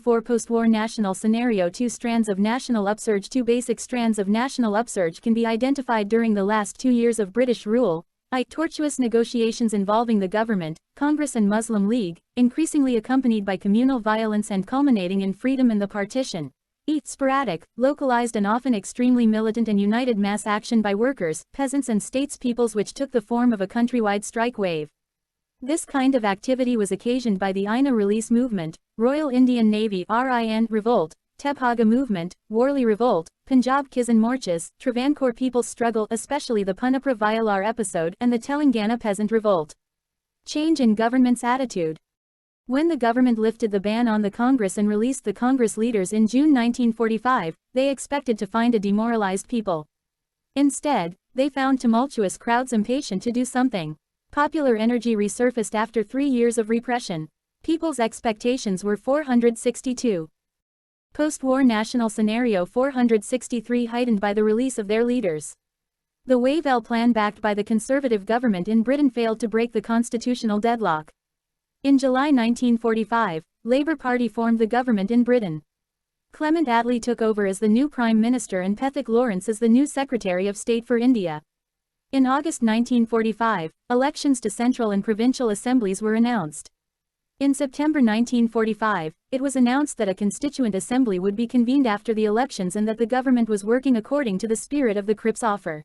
For post-war national scenario, two strands of national upsurge. Two basic strands of national upsurge can be identified during the last 2 years of British rule. Tortuous negotiations involving the government, Congress and Muslim League, increasingly accompanied by communal violence and culminating in freedom and the partition. Sporadic, localized and often extremely militant and united mass action by workers, peasants and statespeoples which took the form of a countrywide strike wave. This kind of activity was occasioned by the INA release movement, Royal Indian Navy RIN revolt, Tebhaga movement, Worli revolt, Punjab Kisan Morchas, Travancore people's struggle, especially the Punapra Vayalar episode, and the Telangana peasant revolt. Change in government's attitude. When the government lifted the ban on the Congress and released the Congress leaders in June 1945, they expected to find a demoralized people. Instead, they found tumultuous crowds impatient to do something. Popular energy resurfaced after 3 years of repression. People's expectations were 462. Post-war national scenario 463 heightened by the release of their leaders. The Wavell plan backed by the Conservative government in Britain failed to break the constitutional deadlock. In July 1945, Labour Party formed the government in Britain. Clement Attlee took over as the new Prime Minister and Pethick Lawrence as the new Secretary of State for India. In August 1945, elections to central and provincial assemblies were announced. In September 1945, it was announced that a constituent assembly would be convened after the elections and that the government was working according to the spirit of the Cripps offer.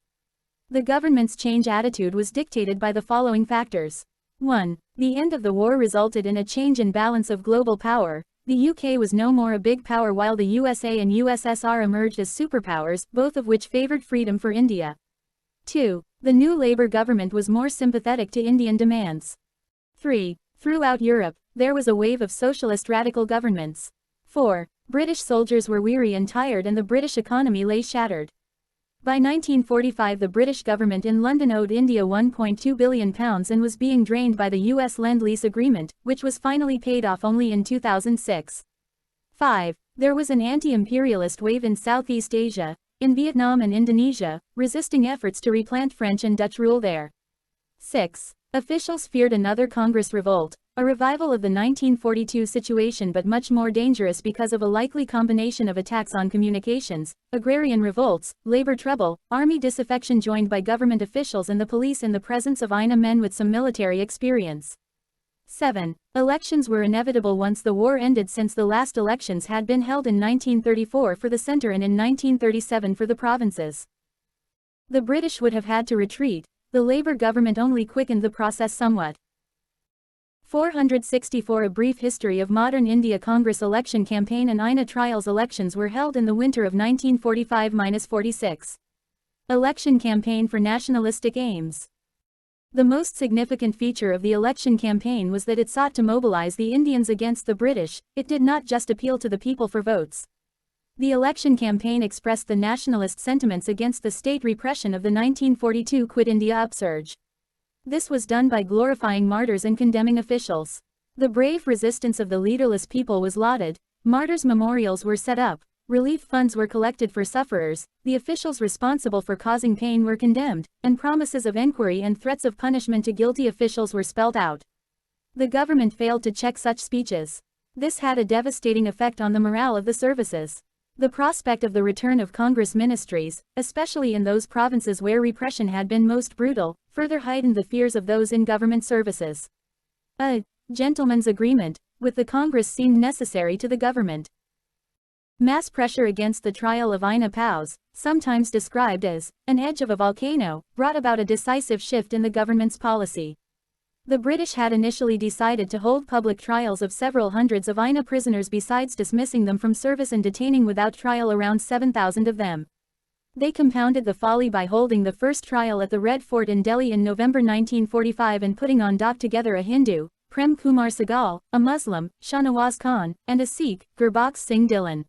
The government's change attitude was dictated by the following factors. 1. The end of the war resulted in a change in balance of global power. The UK was no more a big power while the USA and USSR emerged as superpowers, both of which favored freedom for India. 2. The new Labour government was more sympathetic to Indian demands. 3. Throughout Europe, there was a wave of socialist radical governments. 4. British soldiers were weary and tired and the British economy lay shattered. By 1945 the British government in London owed India £1.2 billion and was being drained by the US Lend-Lease Agreement, which was finally paid off only in 2006. 5. There was an anti-imperialist wave in Southeast Asia, in Vietnam and Indonesia, resisting efforts to replant French and Dutch rule there. 6. Officials feared another Congress revolt, a revival of the 1942 situation but much more dangerous because of a likely combination of attacks on communications, agrarian revolts, labor trouble, army disaffection joined by government officials and the police in the presence of INA men with some military experience. 7. Elections were inevitable once the war ended since the last elections had been held in 1934 for the center and in 1937 for the provinces. The British would have had to retreat. The Labour government only quickened the process somewhat. 464 A brief history of modern India. Congress election campaign and INA trials. Elections were held in the winter of 1945-46. Election campaign for nationalistic aims. The most significant feature of the election campaign was that it sought to mobilize the Indians against the British. It did not just appeal to the people for votes. The election campaign expressed the nationalist sentiments against the state repression of the 1942 Quit India upsurge. This was done by glorifying martyrs and condemning officials. The brave resistance of the leaderless people was lauded, martyrs' memorials were set up, relief funds were collected for sufferers, the officials responsible for causing pain were condemned, and promises of enquiry and threats of punishment to guilty officials were spelled out. The government failed to check such speeches. This had a devastating effect on the morale of the services. The prospect of the return of Congress ministries, especially in those provinces where repression had been most brutal, further heightened the fears of those in government services. A gentleman's agreement with the Congress seemed necessary to the government. Mass pressure against the trial of INA POWs, sometimes described as an edge of a volcano, brought about a decisive shift in the government's policy. The British had initially decided to hold public trials of several hundreds of INA prisoners besides dismissing them from service and detaining without trial around 7,000 of them. They compounded the folly by holding the first trial at the Red Fort in Delhi in November 1945 and putting on dock together a Hindu, Prem Kumar Sehgal, a Muslim, Shahnawaz Khan, and a Sikh, Gurbaksh Singh Dhillon.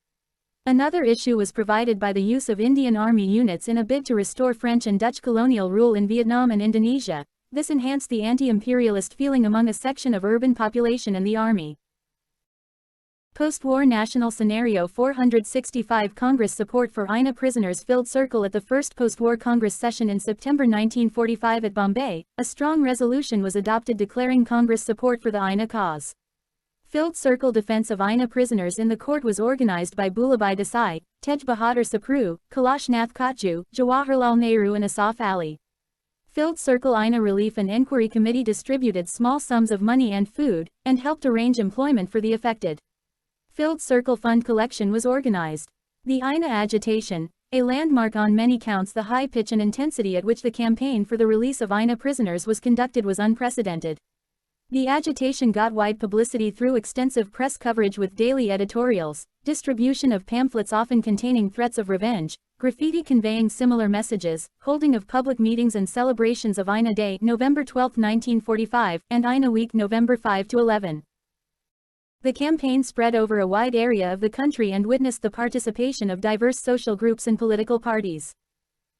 Another issue was provided by the use of Indian Army units in a bid to restore French and Dutch colonial rule in Vietnam and Indonesia. This enhanced the anti-imperialist feeling among a section of urban population and the army. Post-war national scenario 465 Congress support for INA prisoners filled circle at the first post-war Congress session in September 1945 at Bombay. A strong resolution was adopted declaring Congress support for the INA cause. Filled circle defense of INA prisoners in the court was organized by Bhulabhai Desai, Tej Bahadur Sapru, Kailash Nath Kachu, Jawaharlal Nehru and Asaf Ali. Filled circle INA Relief and Enquiry Committee distributed small sums of money and food, and helped arrange employment for the affected. Filled circle fund collection was organized. The INA agitation, a landmark on many counts. The high pitch and intensity at which the campaign for the release of INA prisoners was conducted was unprecedented. The agitation got wide publicity through extensive press coverage with daily editorials, distribution of pamphlets often containing threats of revenge, graffiti conveying similar messages, holding of public meetings and celebrations of INA Day, November 12, 1945, and INA Week, November 5 to 11. The campaign spread over a wide area of the country and witnessed the participation of diverse social groups and political parties.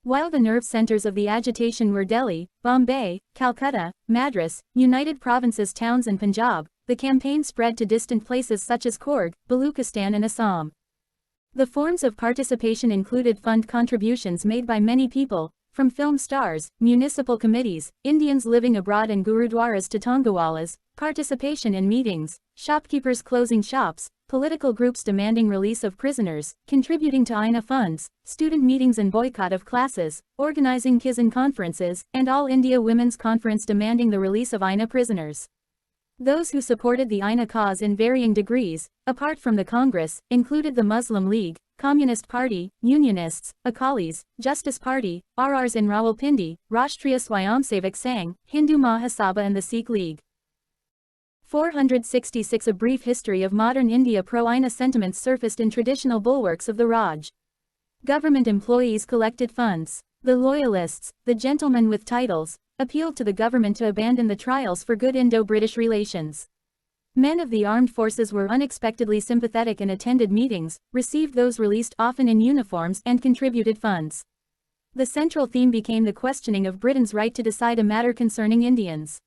While the nerve centers of the agitation were Delhi, Bombay, Calcutta, Madras, United Provinces towns and Punjab, the campaign spread to distant places such as Coorg, Baluchistan and Assam. The forms of participation included fund contributions made by many people, from film stars, municipal committees, Indians living abroad and gurudwaras to Tongwalas, participation in meetings, shopkeepers closing shops, political groups demanding release of prisoners, contributing to INA funds, student meetings and boycott of classes, organizing Kizan conferences, and All India Women's Conference demanding the release of INA prisoners. Those who supported the INA cause in varying degrees, apart from the Congress, included the Muslim League, Communist Party, Unionists, Akalis, Justice Party, RRs in Rawalpindi, Rashtriya Swayamsevak Sangh, Hindu Mahasabha and the Sikh League. 466 A brief history of modern India. Pro-INA sentiments surfaced in traditional bulwarks of the Raj. Government employees collected funds. The loyalists, the gentlemen with titles, appealed to the government to abandon the trials for good Indo-British relations. Men of the armed forces were unexpectedly sympathetic and attended meetings, received those released often in uniforms and contributed funds. The central theme became the questioning of Britain's right to decide a matter concerning Indians.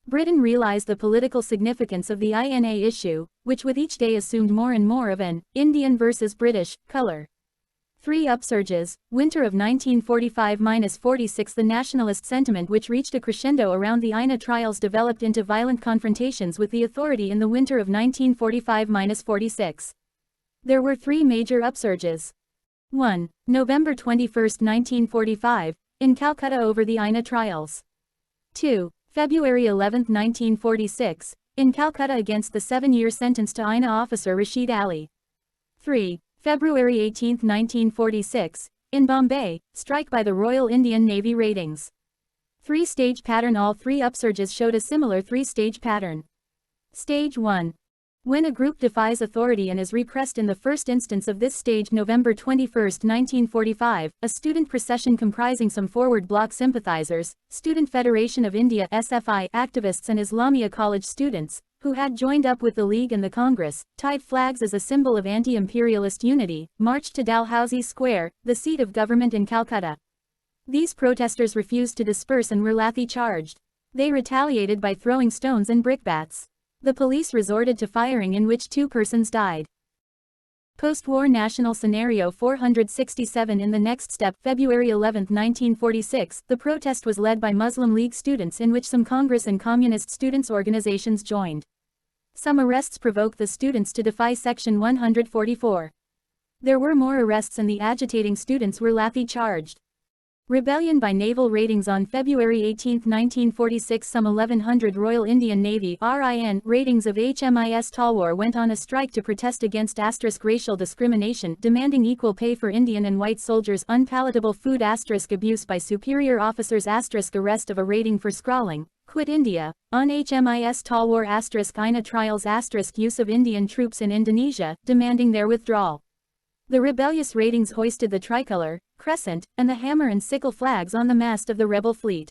Britain realized the political significance of the INA issue, which with each day assumed more and more of an Indian versus British color. 3 upsurges, winter of 1945-46. The nationalist sentiment which reached a crescendo around the INA trials developed into violent confrontations with the authority in the winter of 1945-46. There were 3 major upsurges. 1. November 21, 1945, in Calcutta over the INA trials. 2. February 11, 1946, in Calcutta against the 7-year sentence to INA officer Rashid Ali. 3. February 18, 1946, in Bombay, strike by the Royal Indian Navy ratings. 3-stage pattern. All 3 upsurges showed a similar 3-stage pattern. Stage 1. When a group defies authority and is repressed. In the first instance of this stage, November 21, 1945, a student procession comprising some Forward Bloc sympathizers, Student Federation of India (SFI) activists and Islamia College students, who had joined up with the League and the Congress, tied flags as a symbol of anti-imperialist unity, marched to Dalhousie Square, the seat of government in Calcutta. These protesters refused to disperse and were lathi-charged. They retaliated by throwing stones and brickbats. The police resorted to firing, in which 2 persons died. Post-war national scenario 467. In the next step, February 11, 1946, the protest was led by Muslim League students, in which some Congress and Communist students' organizations joined. Some arrests provoked the students to defy Section 144. There were more arrests and the agitating students were lathi-charged. Rebellion by naval ratings. On February 18, 1946, some 1,100 Royal Indian Navy (RIN) ratings of HMIS Talwar went on a strike to protest against racial discrimination, demanding equal pay for Indian and white soldiers, unpalatable food, abuse by superior officers, arrest of a rating for scrawling, quit India, on HMIS Talwar, INA trials, use of Indian troops in Indonesia, demanding their withdrawal. The rebellious ratings hoisted the tricolor, crescent, and the hammer and sickle flags on the mast of the rebel fleet.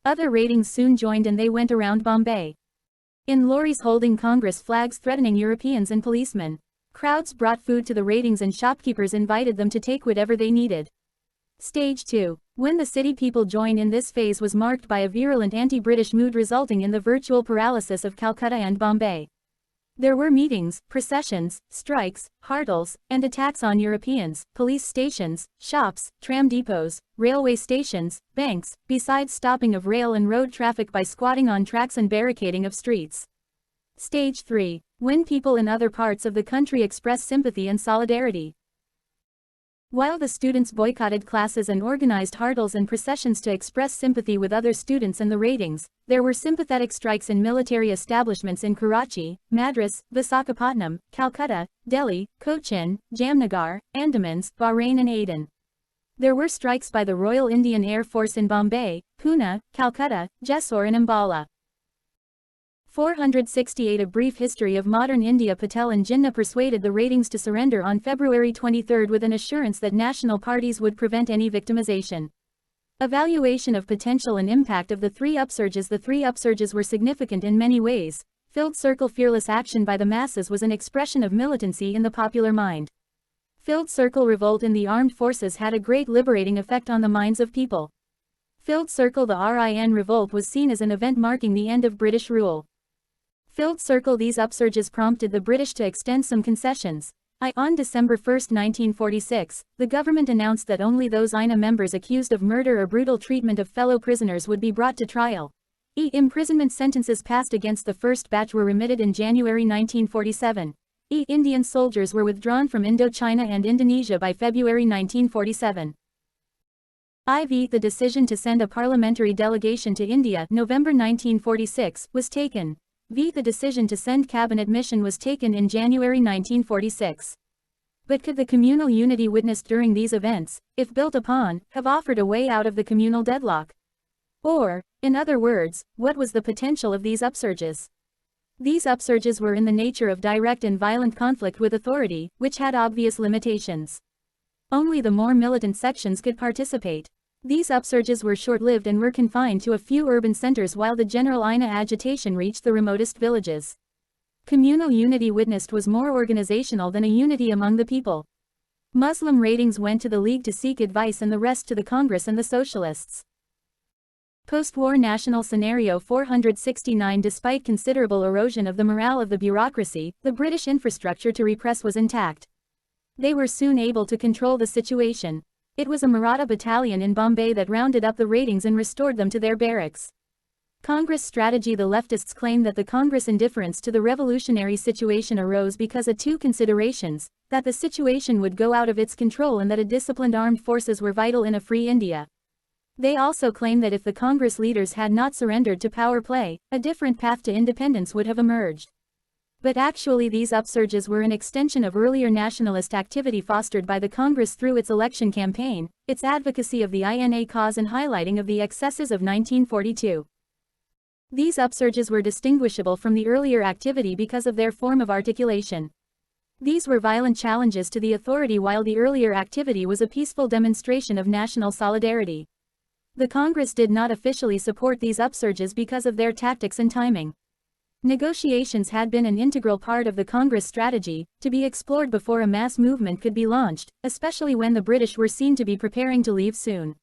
Other ratings soon joined and they went around Bombay. In lorries holding Congress flags threatening Europeans and policemen. Crowds brought food to the ratings and shopkeepers invited them to take whatever they needed. Stage 2. When the city people joined in, this phase was marked by a virulent anti-British mood resulting in the virtual paralysis of Calcutta and Bombay. There were meetings, processions, strikes, hartals, and attacks on Europeans, police stations, shops, tram depots, railway stations, banks, besides stopping of rail and road traffic by squatting on tracks and barricading of streets. Stage 3. when people in other parts of the country express sympathy and solidarity. While the students boycotted classes and organized hurdles and processions to express sympathy with other students and the ratings, there were sympathetic strikes in military establishments in Karachi, Madras, Visakhapatnam, Calcutta, Delhi, Cochin, Jamnagar, Andamans, Bahrain and Aden. There were strikes by the Royal Indian Air Force in Bombay, Pune, Calcutta, Jessore and Ambala. 468 A brief history of modern India. Patel and Jinnah persuaded the ratings to surrender on February 23 with an assurance that national parties would prevent any victimization. Evaluation of potential and impact of the three upsurges. The three upsurges were significant in many ways. Filled Circle. Fearless action by the masses was an expression of militancy in the popular mind. Filled Circle. Revolt in the armed forces had a great liberating effect on the minds of people. Filled Circle. The RIN revolt was seen as an event marking the end of British rule. Filled Circle. These upsurges prompted the British to extend some concessions. On December 1, 1946, the government announced that only those INA members accused of murder or brutal treatment of fellow prisoners would be brought to trial. Imprisonment sentences passed against the first batch were remitted in January 1947. Indian soldiers were withdrawn from Indochina and Indonesia by February 1947. The decision to send a parliamentary delegation to India, November 1946, was taken. The decision to send cabinet mission was taken in January 1946. But could the communal unity witnessed during these events, if built upon, have offered a way out of the communal deadlock? Or, in other words, what was the potential of these upsurges? These upsurges were in the nature of direct and violent conflict with authority, which had obvious limitations. Only the more militant sections could participate. These upsurges were short-lived and were confined to a few urban centers while the general INA agitation reached the remotest villages. Communal unity witnessed was more organizational than a unity among the people. Muslim ratings went to the League to seek advice and the rest to the Congress and the Socialists. Post-war national scenario 469. Despite considerable erosion of the morale of the bureaucracy, the British infrastructure to repress was intact. They were soon able to control the situation. It was a Maratha battalion in Bombay that rounded up the ratings and restored them to their barracks. Congress strategy. The leftists claim that the Congress indifference to the revolutionary situation arose because of two considerations: that the situation would go out of its control and that a disciplined armed forces were vital in a free India. They also claim that if the Congress leaders had not surrendered to power play, a different path to independence would have emerged. But actually these upsurges were an extension of earlier nationalist activity fostered by the Congress through its election campaign, its advocacy of the INA cause and highlighting of the excesses of 1942. These upsurges were distinguishable from the earlier activity because of their form of articulation. These were violent challenges to the authority while the earlier activity was a peaceful demonstration of national solidarity. The Congress did not officially support these upsurges because of their tactics and timing. Negotiations had been an integral part of the Congress strategy, to be explored before a mass movement could be launched, especially when the British were seen to be preparing to leave soon.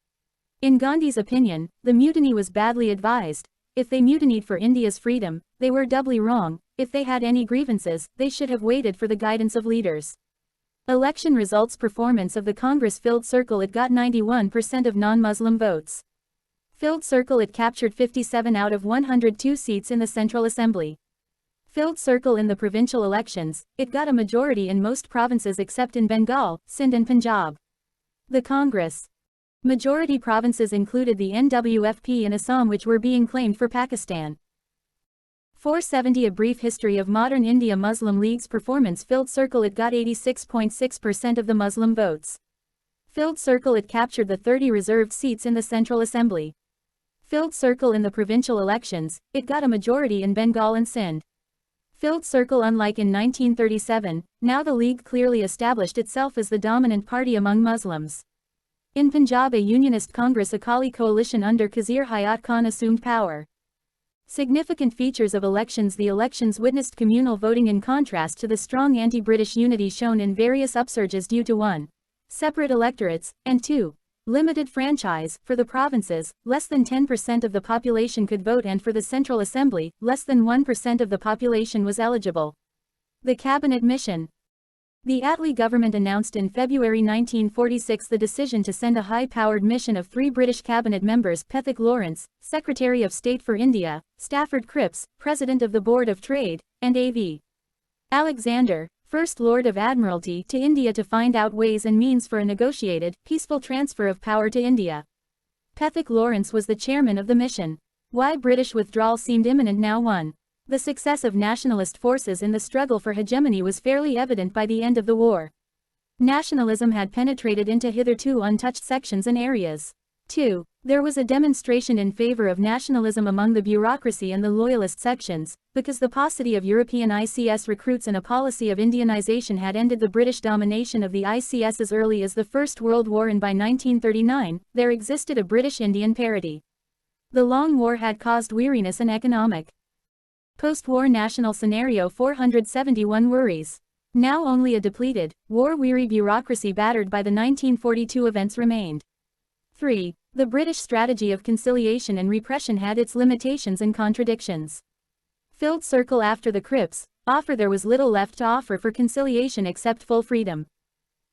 In Gandhi's opinion, the mutiny was badly advised. If they mutinied for India's freedom, they were doubly wrong. If they had any grievances, they should have waited for the guidance of leaders. Election results. Performance of the Congress. Filled Circle. It got 91% of non-Muslim votes. Filled Circle. It captured 57 out of 102 seats in the Central Assembly. Filled Circle. In the provincial elections, it got a majority in most provinces except in Bengal, Sindh and Punjab. The Congress majority provinces included the NWFP and Assam, which were being claimed for Pakistan. 470 A brief history of modern India. Muslim League's performance. Filled Circle. It got 86.6% of the Muslim votes. Filled Circle. It captured the 30 reserved seats in the Central Assembly. Filled Circle. In the provincial elections, it got a majority in Bengal and Sindh. Filled Circle. Unlike in 1937, now the League clearly established itself as the dominant party among Muslims. In Punjab, a unionist Congress Akali coalition under Khizr Hayat Khan assumed power. Significant features of elections. The elections witnessed communal voting in contrast to the strong anti-British unity shown in various upsurges due to 1. Separate electorates, and 2. Limited franchise. For the provinces, less than 10% of the population could vote, and for the Central Assembly, less than 1% of the population was eligible. The Cabinet Mission. The Attlee government announced in February 1946 the decision to send a high-powered mission of 3 British cabinet members: Pethick Lawrence, Secretary of State for India; Stafford Cripps, President of the Board of Trade; and A.V. Alexander, First Lord of Admiralty, to India to find out ways and means for a negotiated, peaceful transfer of power to India. Pethick Lawrence was the chairman of the mission. Why British withdrawal seemed imminent now. 1. The success of nationalist forces in the struggle for hegemony was fairly evident by the end of the war. Nationalism had penetrated into hitherto untouched sections and areas. 2. There was a demonstration in favor of nationalism among the bureaucracy and the loyalist sections, because the paucity of European ICS recruits and a policy of Indianization had ended the British domination of the ICS as early as the First World War, and by 1939, there existed a British-Indian parity. The long war had caused weariness and economic. Post-war national scenario. 471 worries. Now only a depleted, war-weary bureaucracy battered by the 1942 events remained. 3. The British strategy of conciliation and repression had its limitations and contradictions. Filled circle. After the Cripps offer, there was little left to offer for conciliation except full freedom.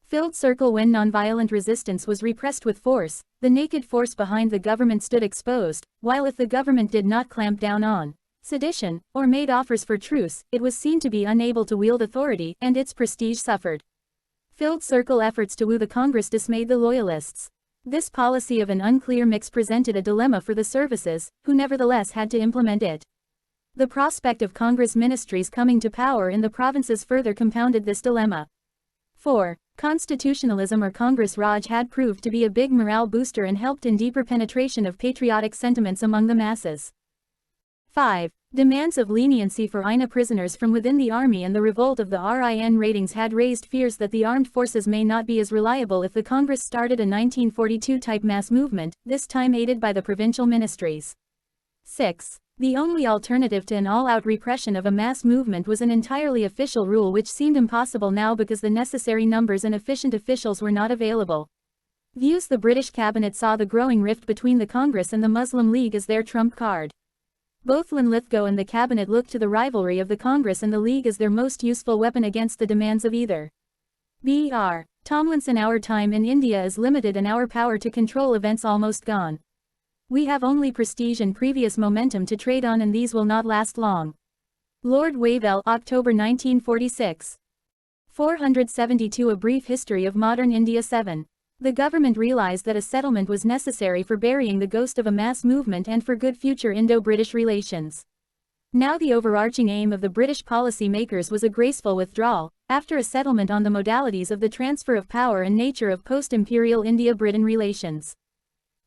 Filled circle. When nonviolent resistance was repressed with force, the naked force behind the government stood exposed, while if the government did not clamp down on sedition, or made offers for truce, it was seen to be unable to wield authority, and its prestige suffered. Filled circle. Efforts to woo the Congress dismayed the Loyalists. This policy of an unclear mix presented a dilemma for the services, who nevertheless had to implement it. The prospect of Congress ministries coming to power in the provinces further compounded this dilemma. 4. Constitutionalism or Congress Raj had proved to be a big morale booster and helped in deeper penetration of patriotic sentiments among the masses. 5. Demands of leniency for INA prisoners from within the army and the revolt of the RIN ratings had raised fears that the armed forces may not be as reliable if the Congress started a 1942-type mass movement, this time aided by the provincial ministries. 6. The only alternative to an all-out repression of a mass movement was an entirely official rule, which seemed impossible now because the necessary numbers and efficient officials were not available. Views. The British cabinet saw the growing rift between the Congress and the Muslim League as their trump card. Both Linlithgow and the cabinet looked to the rivalry of the Congress and the League as their most useful weapon against the demands of either. B.R. Tomlinson. Our time in India is limited and our power to control events almost gone. We have only prestige and previous momentum to trade on, and these will not last long. Lord Wavell, October 1946. 472. A Brief History of Modern India. 7. The government realized that a settlement was necessary for burying the ghost of a mass movement and for good future Indo-British relations. Now the overarching aim of the British policy makers was a graceful withdrawal, after a settlement on the modalities of the transfer of power and nature of post-imperial India-Britain relations.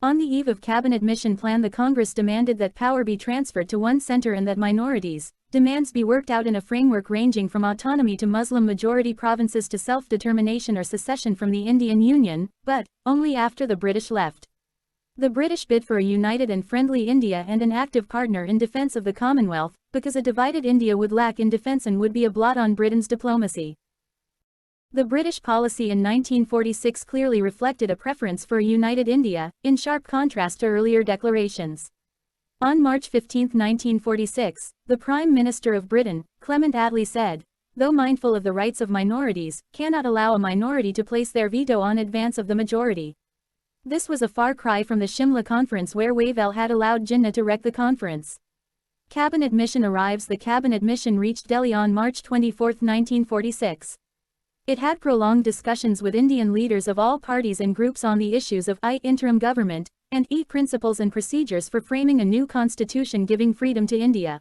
On the eve of Cabinet Mission Plan, the Congress demanded that power be transferred to one centre and that minorities' demands be worked out in a framework ranging from autonomy to Muslim-majority provinces to self-determination or secession from the Indian Union, but only after the British left. The British bid for a united and friendly India and an active partner in defence of the Commonwealth, because a divided India would lack in defence and would be a blot on Britain's diplomacy. The British policy in 1946 clearly reflected a preference for a united India, in sharp contrast to earlier declarations. On March 15, 1946, the Prime Minister of Britain, Clement Attlee, said, "Though mindful of the rights of minorities, cannot allow a minority to place their veto on advance of the majority." This was a far cry from the Shimla Conference, where Wavell had allowed Jinnah to wreck the conference. Cabinet Mission arrives. The Cabinet Mission reached Delhi on March 24, 1946. It had prolonged discussions with Indian leaders of all parties and groups on the issues of interim government, and principles and procedures for framing a new constitution giving freedom to India.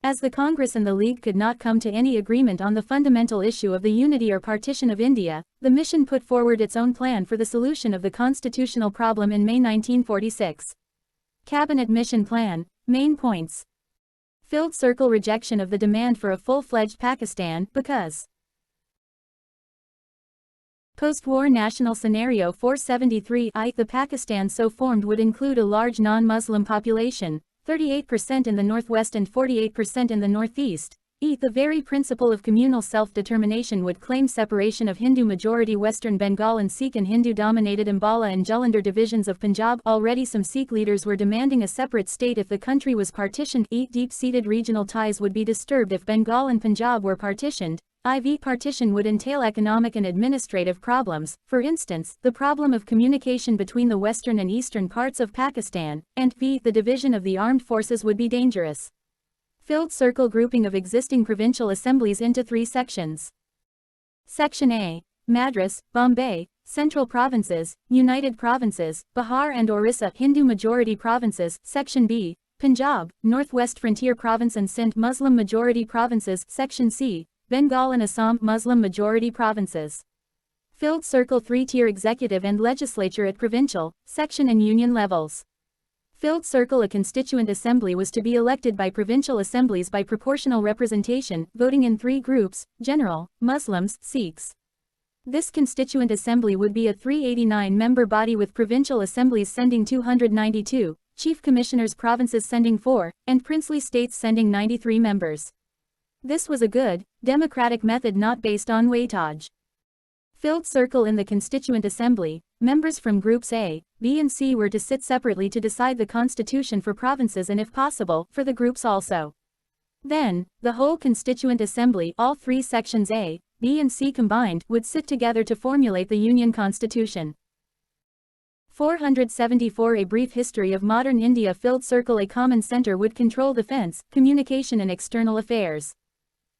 As the Congress and the League could not come to any agreement on the fundamental issue of the unity or partition of India, the mission put forward its own plan for the solution of the constitutional problem in May 1946. Cabinet Mission Plan, main points. Filled circle. Rejection of the demand for a full-fledged Pakistan, because post-war national scenario. 473. The Pakistan so formed would include a large non-Muslim population, 38% in the northwest and 48% in the northeast. The very principle of communal self-determination would claim separation of Hindu-majority Western Bengal and Sikh and Hindu-dominated Ambala and Jalandhar divisions of Punjab. Already some Sikh leaders were demanding a separate state if the country was partitioned. Deep-seated regional ties would be disturbed if Bengal and Punjab were partitioned. Partition would entail economic and administrative problems, for instance, the problem of communication between the western and eastern parts of Pakistan, and the division of the armed forces would be dangerous. Filled circle grouping of existing provincial assemblies into 3 sections. Section A. Madras, Bombay, Central Provinces, United Provinces, Bihar and Orissa Hindu-majority provinces. Section B. Punjab, Northwest Frontier Province and Sindh Muslim-majority provinces. Section C. Bengal and Assam Muslim-majority provinces. Filled circle 3-tier executive and legislature at provincial, section and union levels. Filled circle a constituent assembly was to be elected by provincial assemblies by proportional representation, voting in 3 groups: general, Muslims, Sikhs. This constituent assembly would be a 389-member body with provincial assemblies sending 292, chief commissioners provinces sending 4, and princely states sending 93 members. This was a good, democratic method not based on weightage. Filled circle in the Constituent Assembly, members from Groups A, B and C were to sit separately to decide the constitution for provinces and if possible, for the groups also. Then, the whole Constituent Assembly, all 3 sections A, B and C combined, would sit together to formulate the Union Constitution. 474 A brief history of modern India. Filled circle a common centre would control defence, communication and external affairs.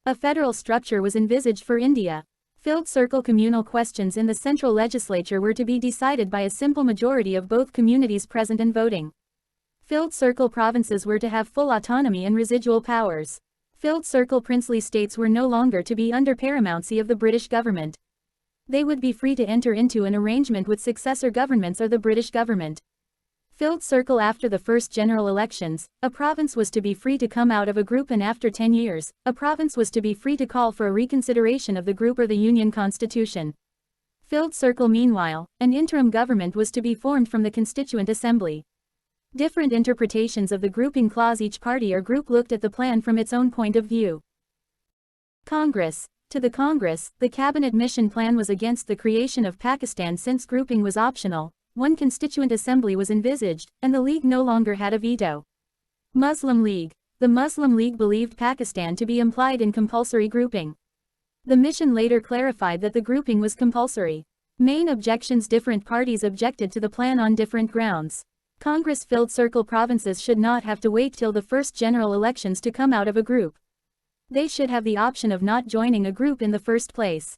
A federal structure was envisaged for India. Filled circle communal questions in the central legislature were to be decided by a simple majority of both communities present and voting. Filled circle provinces were to have full autonomy and residual powers. Filled circle princely states were no longer to be under paramountcy of the British government. They would be free to enter into an arrangement with successor governments or the British government. Filled circle after the first general elections, a province was to be free to come out of a group, and after 10 years, a province was to be free to call for a reconsideration of the group or the Union Constitution. Filled circle meanwhile, an interim government was to be formed from the Constituent Assembly. Different interpretations of the grouping clause. Each party or group looked at the plan from its own point of view. Congress. To the Congress, the Cabinet Mission Plan was against the creation of Pakistan since grouping was optional. One constituent assembly was envisaged, and the League no longer had a veto. Muslim League. The Muslim League believed Pakistan to be implied in compulsory grouping. The mission later clarified that the grouping was compulsory. Main objections. Different parties objected to the plan on different grounds. Congress. Filled circle provinces should not have to wait till the first general elections to come out of a group. They should have the option of not joining a group in the first place.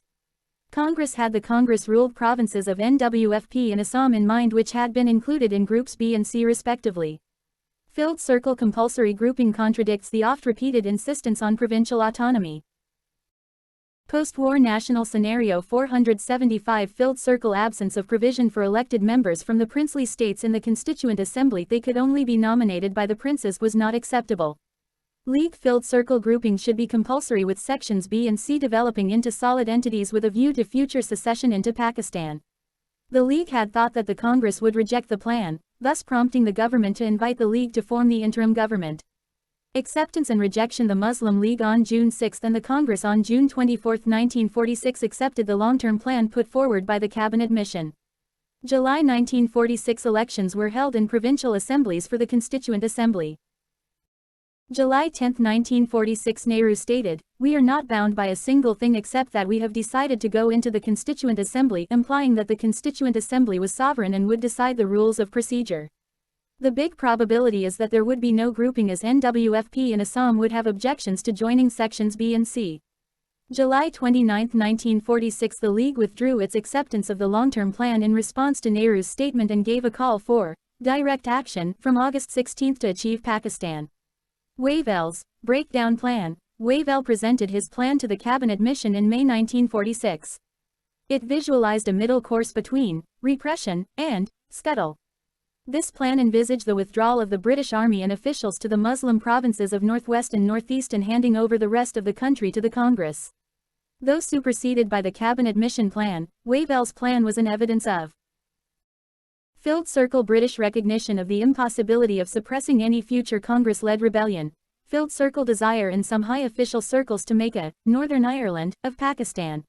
Congress had the Congress-ruled provinces of NWFP and Assam in mind, which had been included in Groups B and C respectively. Filled circle compulsory grouping contradicts the oft-repeated insistence on provincial autonomy. Post-war national scenario. 475 Filled circle absence of provision for elected members from the princely states in the Constituent Assembly. They could only be nominated by the princes was not acceptable. League. Filled circle grouping should be compulsory, with sections B and C developing into solid entities with a view to future secession into Pakistan. The League had thought that the Congress would reject the plan, thus prompting the government to invite the League to form the interim government. Acceptance and rejection. The Muslim League on June 6 and the Congress on June 24, 1946 accepted the long-term plan put forward by the Cabinet Mission. July 1946 elections were held in provincial assemblies for the Constituent Assembly. July 10, 1946 Nehru stated, "We are not bound by a single thing except that we have decided to go into the Constituent Assembly," implying that the Constituent Assembly was sovereign and would decide the rules of procedure. The big probability is that there would be no grouping, as NWFP and Assam would have objections to joining sections B and C. July 29, 1946 The League withdrew its acceptance of the long-term plan in response to Nehru's statement and gave a call for direct action from August 16 to achieve Pakistan. Wavell's breakdown plan. Wavell presented his plan to the Cabinet Mission in May 1946. It visualized a middle course between repression and scuttle. This plan envisaged the withdrawal of the British Army and officials to the Muslim provinces of Northwest and Northeast and handing over the rest of the country to the Congress. Though superseded by the Cabinet Mission Plan, Wavell's plan was an evidence of filled circle British recognition of the impossibility of suppressing any future Congress-led rebellion, filled circle desire in some high official circles to make a Northern Ireland of Pakistan.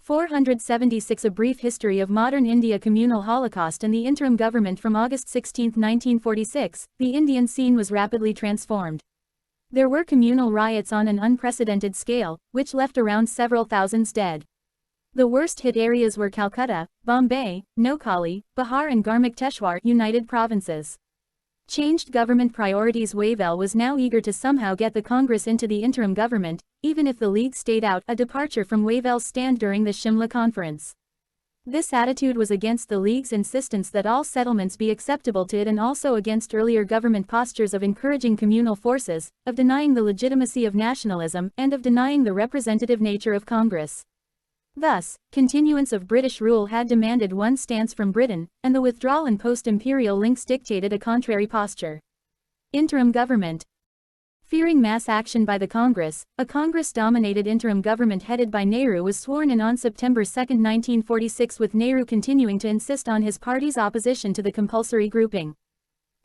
476 A brief history of modern India. Communal Holocaust and the interim government. From August 16, 1946, the Indian scene was rapidly transformed. There were communal riots on an unprecedented scale, which left around several thousands dead. The worst hit areas were Calcutta, Bombay, Noakhali, Bihar and Garmuk Teshwar, United Provinces. Changed government priorities. Wavell was now eager to somehow get the Congress into the interim government, even if the League stayed out, a departure from Wavell's stand during the Shimla conference. This attitude was against the League's insistence that all settlements be acceptable to it and also against earlier government postures of encouraging communal forces, of denying the legitimacy of nationalism, and of denying the representative nature of Congress. Thus, continuance of British rule had demanded one stance from Britain, and the withdrawal and post-imperial links dictated a contrary posture. Interim government. Fearing mass action by the Congress, a Congress-dominated interim government headed by Nehru was sworn in on September 2, 1946, with Nehru continuing to insist on his party's opposition to the compulsory grouping.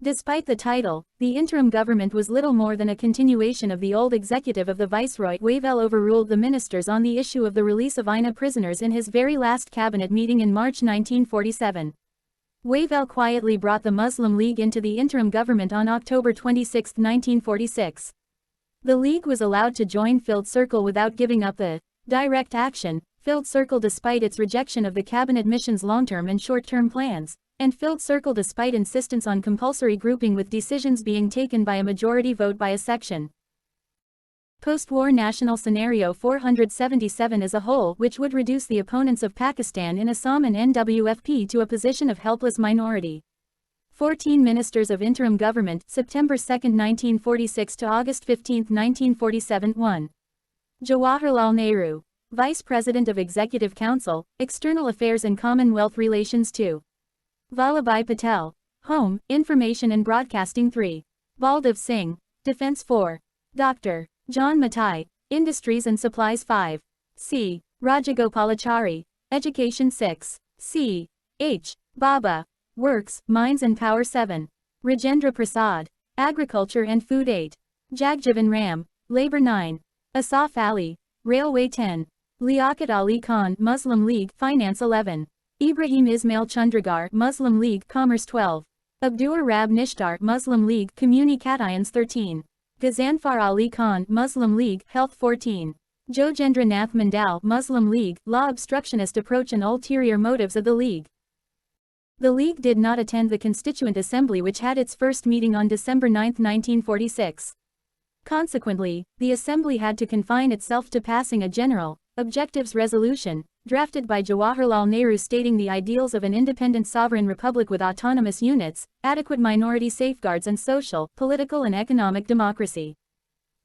Despite the title, the interim government was little more than a continuation of the old executive of the Viceroy. Wavell overruled the ministers on the issue of the release of INA prisoners in his very last cabinet meeting in March 1947. Wavell quietly brought the Muslim League into the interim government on October 26, 1946. The League was allowed to join Filled Circle without giving up the direct action, Filled Circle despite its rejection of the cabinet mission's long-term and short-term plans, and Filled Circle despite insistence on compulsory grouping with decisions being taken by a majority vote by a section. Post-war national scenario 477 as a whole, which would reduce the opponents of Pakistan in Assam and NWFP to a position of helpless minority. 14 ministers of interim government, September 2, 1946 to August 15, 1947. 1. Jawaharlal Nehru, Vice President of Executive Council, External Affairs and Commonwealth Relations. 2. Vallabhbhai Patel, Home, Information and Broadcasting. 3. Baldev Singh, Defense. 4. Dr. John Matai, Industries and Supplies. 5. C. Rajagopalachari, Education. 6. C. H. Baba, Works, Mines and Power. 7. Rajendra Prasad, Agriculture and Food. 8. Jagjivan Ram, Labor. 9. Asaf Ali, Railway. 10. Liaquat Ali Khan, Muslim League, Finance. 11. Ibrahim Ismail Chandragar, Muslim League, Commerce. 12. Abdur Rab Nishtar, Muslim League, Communications. 13. Ghazanfar Ali Khan, Muslim League, Health. 14. Jojendra Nath Mandal, Muslim League, Law. Obstructionist approach and ulterior motives of the League. The League did not attend the Constituent Assembly, which had its first meeting on December 9, 1946. Consequently, the Assembly had to confine itself to passing a general objectives resolution, drafted by Jawaharlal Nehru, stating the ideals of an independent sovereign republic with autonomous units, adequate minority safeguards and social, political and economic democracy.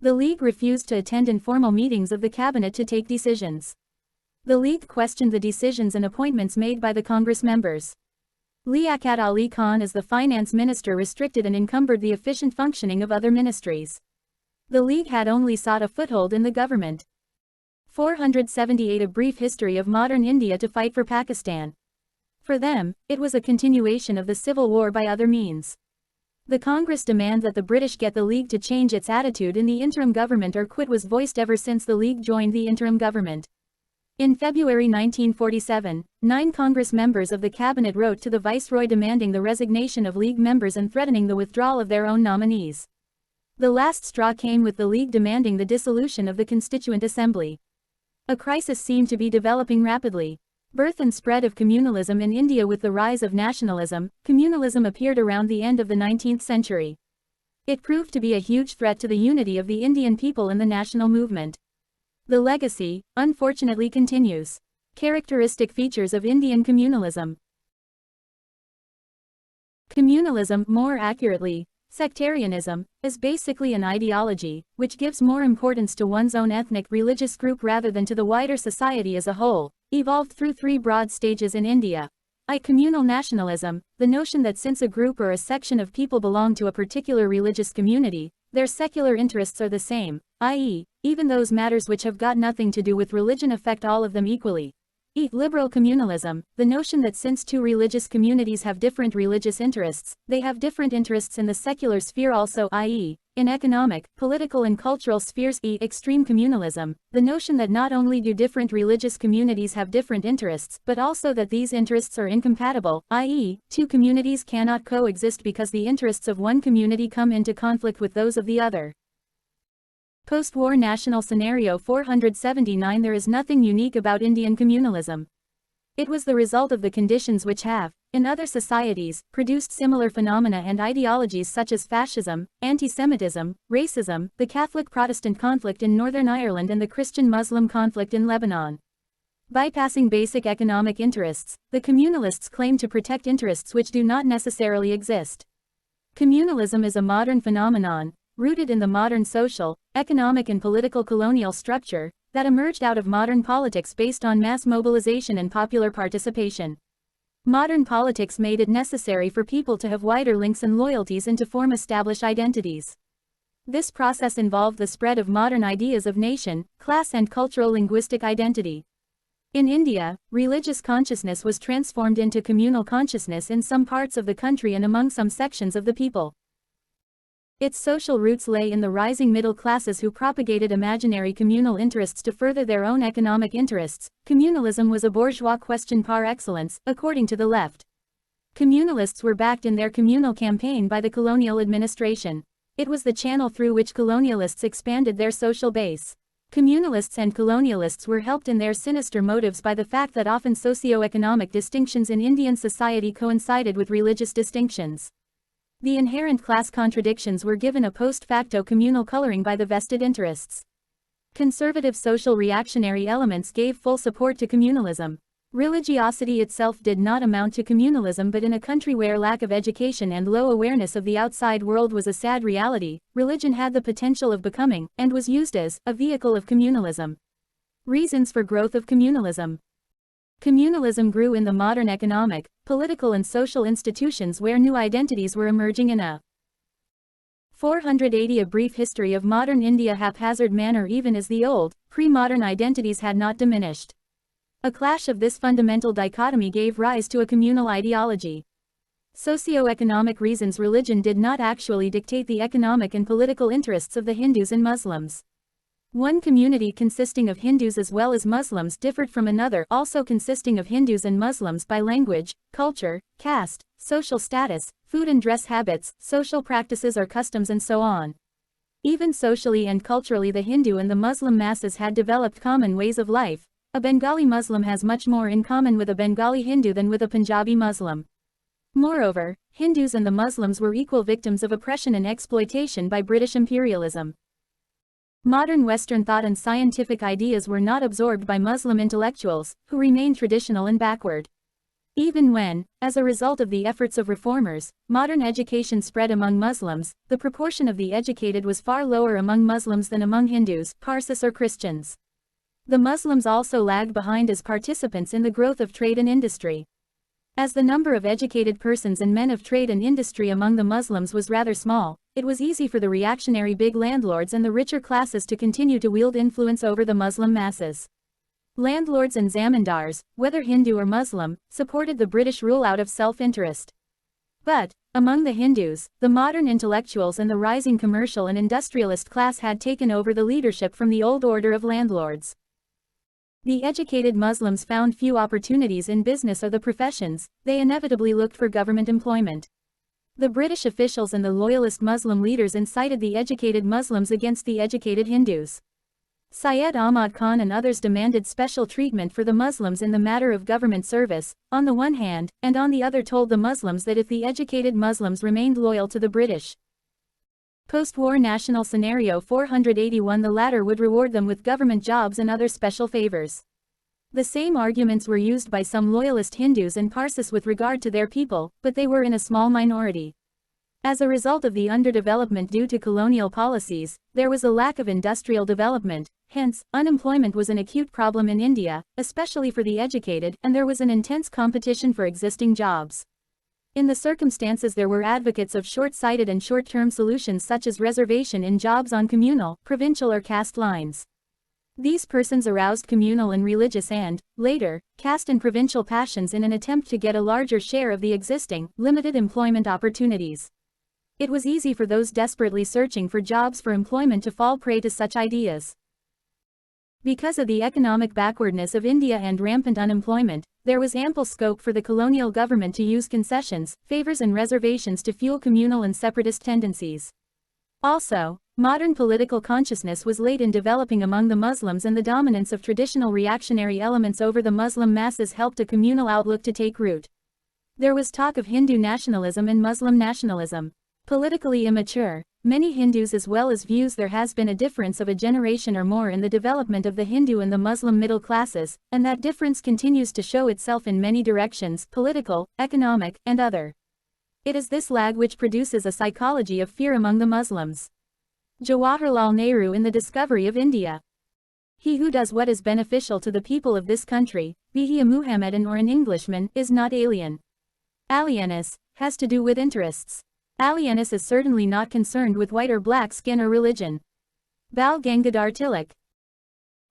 The League refused to attend informal meetings of the cabinet to take decisions. The League questioned the decisions and appointments made by the Congress members. Liaquat Ali Khan as the finance minister restricted and encumbered the efficient functioning of other ministries. The League had only sought a foothold in the government. 478 A brief history of modern India to fight for Pakistan. For them, it was a continuation of the civil war by other means. The Congress demand that the British get the League to change its attitude in the interim government or quit was voiced ever since the League joined the interim government. In February 1947, 9 Congress members of the cabinet wrote to the Viceroy demanding the resignation of League members and threatening the withdrawal of their own nominees. The last straw came with the League demanding the dissolution of the Constituent Assembly. A crisis seemed to be developing rapidly. Birth and spread of communalism in India. With the rise of nationalism, communalism appeared around the end of the 19th century. It proved to be a huge threat to the unity of the Indian people and the national movement. The legacy, unfortunately, continues. Characteristic features of Indian communalism. Communalism, more accurately, sectarianism, is basically an ideology, which gives more importance to one's own ethnic religious group rather than to the wider society as a whole, evolved through 3 broad stages in India. Communal nationalism, the notion that since a group or a section of people belong to a particular religious community, their secular interests are the same, i.e., even those matters which have got nothing to do with religion affect all of them equally. Liberal communalism, the notion that since 2 religious communities have different religious interests, they have different interests in the secular sphere also, i.e., in economic, political and cultural spheres. Extreme communalism, the notion that not only do different religious communities have different interests, but also that these interests are incompatible, i.e., 2 communities cannot coexist because the interests of one community come into conflict with those of the other. Post-war national scenario 479. There is nothing unique about Indian communalism. It was the result of the conditions which have, in other societies, produced similar phenomena and ideologies such as fascism, anti-Semitism, racism, the Catholic-Protestant conflict in Northern Ireland and the Christian-Muslim conflict in Lebanon. Bypassing basic economic interests, the communalists claim to protect interests which do not necessarily exist. Communalism is a modern phenomenon, rooted in the modern social, economic and political colonial structure, that emerged out of modern politics based on mass mobilization and popular participation. Modern politics made it necessary for people to have wider links and loyalties and to form established identities. This process involved the spread of modern ideas of nation, class and cultural linguistic identity. In India, religious consciousness was transformed into communal consciousness in some parts of the country and among some sections of the people. Its social roots lay in the rising middle classes who propagated imaginary communal interests to further their own economic interests. Communalism was a bourgeois question par excellence, according to the left. Communalists were backed in their communal campaign by the colonial administration. It was the channel through which colonialists expanded their social base. Communalists and colonialists were helped in their sinister motives by the fact that often socio-economic distinctions in Indian society coincided with religious distinctions. The inherent class contradictions were given a post facto communal coloring by the vested interests. Conservative social reactionary elements gave full support to communalism. Religiosity itself did not amount to communalism, but in a country where lack of education and low awareness of the outside world was a sad reality, religion had the potential of becoming, and was used as, a vehicle of communalism. Reasons for growth of communalism. Communalism grew in the modern economic, political and social institutions where new identities were emerging in a 480 a brief history of modern India haphazard manner even as the old, pre-modern identities had not diminished. A clash of this fundamental dichotomy gave rise to a communal ideology. Socio-economic reasons. Religion did not actually dictate the economic and political interests of the Hindus and Muslims. One community consisting of Hindus as well as Muslims differed from another also consisting of Hindus and Muslims by language, culture, caste, social status, food and dress habits, social practices or customs and so on. Even socially and culturally the Hindu and the Muslim masses had developed common ways of life. A Bengali Muslim has much more in common with a Bengali Hindu than with a Punjabi Muslim. Moreover, Hindus and the Muslims were equal victims of oppression and exploitation by British imperialism. Modern Western thought and scientific ideas were not absorbed by Muslim intellectuals, who remained traditional and backward. Even when, as a result of the efforts of reformers, modern education spread among Muslims, the proportion of the educated was far lower among Muslims than among Hindus, Parsis or Christians. The Muslims also lagged behind as participants in the growth of trade and industry. As the number of educated persons and men of trade and industry among the Muslims was rather small, it was easy for the reactionary big landlords and the richer classes to continue to wield influence over the Muslim masses. Landlords and zamindars, whether Hindu or Muslim, supported the British rule out of self-interest. But, among the Hindus, the modern intellectuals and the rising commercial and industrialist class had taken over the leadership from the old order of landlords. The educated Muslims found few opportunities in business or the professions, they inevitably looked for government employment. The British officials and the loyalist Muslim leaders incited the educated Muslims against the educated Hindus. Syed Ahmad Khan and others demanded special treatment for the Muslims in the matter of government service, on the one hand, and on the other told the Muslims that if the educated Muslims remained loyal to the British post-war national scenario 481 the latter would reward them with government jobs and other special favors. The same arguments were used by some loyalist Hindus and Parsis with regard to their people, but they were in a small minority. As a result of the underdevelopment due to colonial policies, there was a lack of industrial development, hence, unemployment was an acute problem in India, especially for the educated, and there was an intense competition for existing jobs. In the circumstances there were advocates of short-sighted and short-term solutions such as reservation in jobs on communal, provincial or caste lines. These persons aroused communal and religious and, later, caste and provincial passions in an attempt to get a larger share of the existing, limited employment opportunities. It was easy for those desperately searching for jobs for employment to fall prey to such ideas. Because of the economic backwardness of India and rampant unemployment, there was ample scope for the colonial government to use concessions, favors and reservations to fuel communal and separatist tendencies. Also, modern political consciousness was late in developing among the Muslims and the dominance of traditional reactionary elements over the Muslim masses helped a communal outlook to take root. There was talk of Hindu nationalism and Muslim nationalism. Politically immature, many Hindus as well as views there has been a difference of a generation or more in the development of the Hindu and the Muslim middle classes, and that difference continues to show itself in many directions, political, economic, and other. It is this lag which produces a psychology of fear among the Muslims. Jawaharlal Nehru in the discovery of India. He who does what is beneficial to the people of this country, be he a Muhammadan or an Englishman, is not alien. Alienus has to do with interests. Alienus is certainly not concerned with white or black skin or religion. Bal Gangadhar Tilak.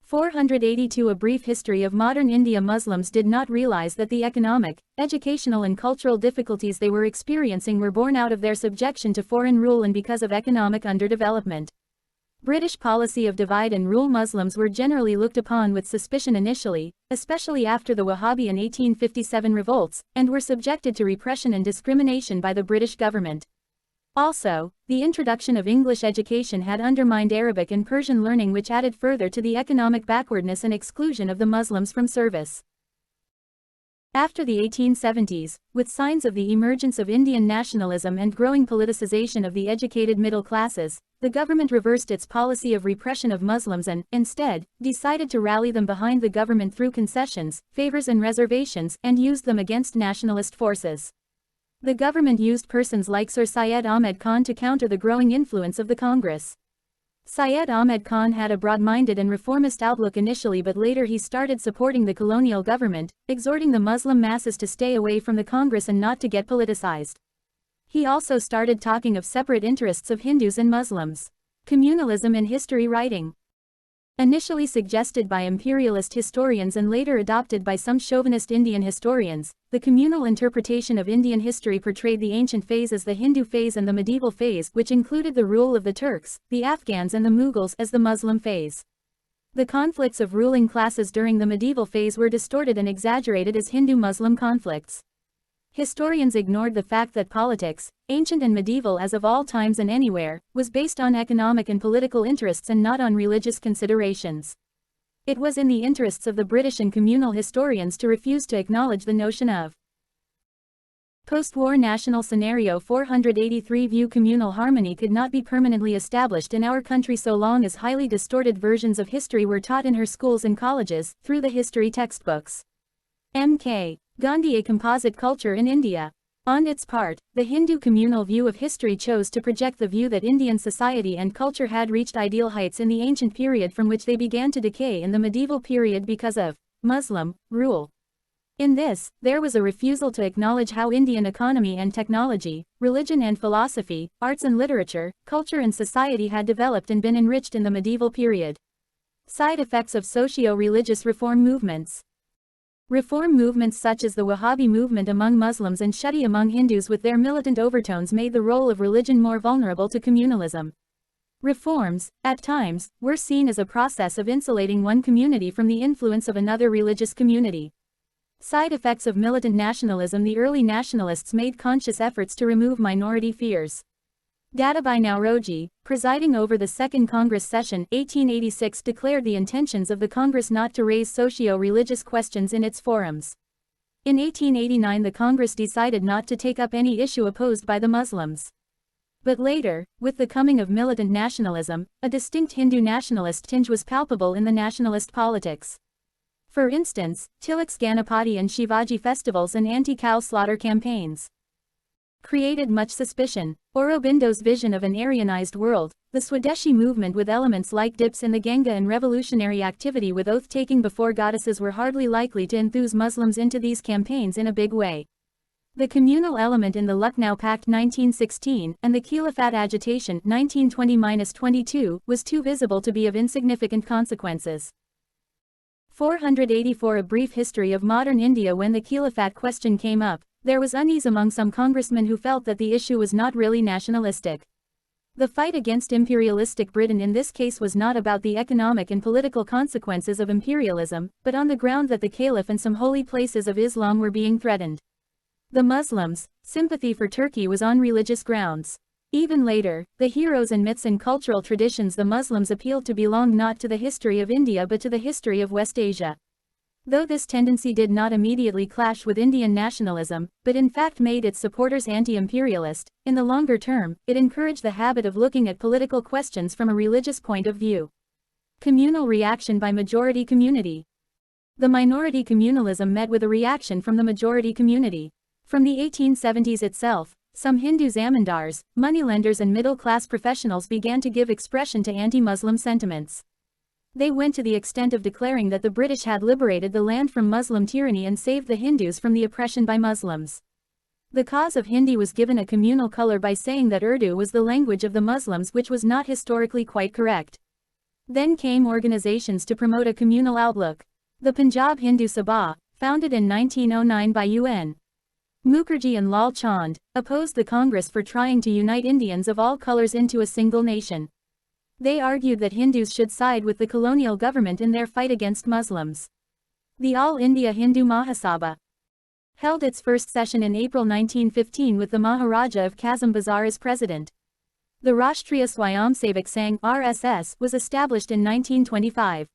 482 A brief history of modern India. Muslims did not realize that the economic, educational and cultural difficulties they were experiencing were born out of their subjection to foreign rule and because of economic underdevelopment. British policy of divide and rule. Muslims were generally looked upon with suspicion initially, especially after the Wahhabi and 1857 revolts, and were subjected to repression and discrimination by the British government. Also, the introduction of English education had undermined Arabic and Persian learning, which added further to the economic backwardness and exclusion of the Muslims from service. After the 1870s, with signs of the emergence of Indian nationalism and growing politicization of the educated middle classes, the government reversed its policy of repression of Muslims and, instead, decided to rally them behind the government through concessions, favors and reservations, and used them against nationalist forces. The government used persons like Sir Syed Ahmed Khan to counter the growing influence of the Congress. Syed Ahmed Khan had a broad-minded and reformist outlook initially, but later he started supporting the colonial government, exhorting the Muslim masses to stay away from the Congress and not to get politicized. He also started talking of separate interests of Hindus and Muslims. Communalism in history writing. Initially suggested by imperialist historians and later adopted by some chauvinist Indian historians, the communal interpretation of Indian history portrayed the ancient phase as the Hindu phase and the medieval phase, which included the rule of the Turks, the Afghans and the Mughals, as the Muslim phase. The conflicts of ruling classes during the medieval phase were distorted and exaggerated as Hindu-Muslim conflicts. Historians ignored the fact that politics, ancient and medieval as of all times and anywhere, was based on economic and political interests and not on religious considerations. It was in the interests of the British and communal historians to refuse to acknowledge the notion of post-war national scenario. 483 View communal harmony could not be permanently established in our country so long as highly distorted versions of history were taught in her schools and colleges, through the history textbooks. M.K. Gandhi. A composite culture in India. On its part, the Hindu communal view of history chose to project the view that Indian society and culture had reached ideal heights in the ancient period from which they began to decay in the medieval period because of Muslim rule. In this, there was a refusal to acknowledge how Indian economy and technology, religion and philosophy, arts and literature, culture and society had developed and been enriched in the medieval period. Side effects of socio-religious reform movements. Reform movements such as the Wahhabi movement among Muslims and Shuddhi among Hindus with their militant overtones made the role of religion more vulnerable to communalism. Reforms, at times, were seen as a process of insulating one community from the influence of another religious community. Side effects of militant nationalism. The early nationalists made conscious efforts to remove minority fears. Dadabhai Nauroji, presiding over the Second Congress Session 1886, declared the intentions of the Congress not to raise socio-religious questions in its forums. In 1889 the Congress decided not to take up any issue opposed by the Muslims. But later, with the coming of militant nationalism, a distinct Hindu nationalist tinge was palpable in the nationalist politics. For instance, Tilak's Ganapati and Shivaji festivals and anti-cow slaughter campaigns created much suspicion. Aurobindo's vision of an Aryanized world, the Swadeshi movement with elements like dips in the Ganga and revolutionary activity with oath-taking before goddesses were hardly likely to enthuse Muslims into these campaigns in a big way. The communal element in the Lucknow Pact 1916 and the Khilafat agitation 1920-22 was too visible to be of insignificant consequences. 484 A brief history of modern India. When the Khilafat question came up, there was unease among some congressmen who felt that the issue was not really nationalistic. The fight against imperialistic Britain in this case was not about the economic and political consequences of imperialism, but on the ground that the Caliph and some holy places of Islam were being threatened. The Muslims' sympathy for Turkey was on religious grounds. Even later, the heroes and myths and cultural traditions the Muslims appealed to belonged not to the history of India but to the history of West Asia. Though this tendency did not immediately clash with Indian nationalism, but in fact made its supporters anti-imperialist, in the longer term, it encouraged the habit of looking at political questions from a religious point of view. Communal reaction by majority community. The minority communalism met with a reaction from the majority community. From the 1870s itself, some Hindu zamindars, moneylenders and middle-class professionals began to give expression to anti-Muslim sentiments. They went to the extent of declaring that the British had liberated the land from Muslim tyranny and saved the Hindus from the oppression by Muslims. The cause of Hindi was given a communal color by saying that Urdu was the language of the Muslims, which was not historically quite correct. Then came organizations to promote a communal outlook. The Punjab Hindu Sabha, founded in 1909 by UN. Mukherjee and Lal Chand, opposed the Congress for trying to unite Indians of all colors into a single nation. They argued that Hindus should side with the colonial government in their fight against Muslims. The All India Hindu Mahasabha held its first session in April 1915 with the Maharaja of Kazim Bazar as president. The Rashtriya Swayamsevak Sangh (RSS) was established in 1925.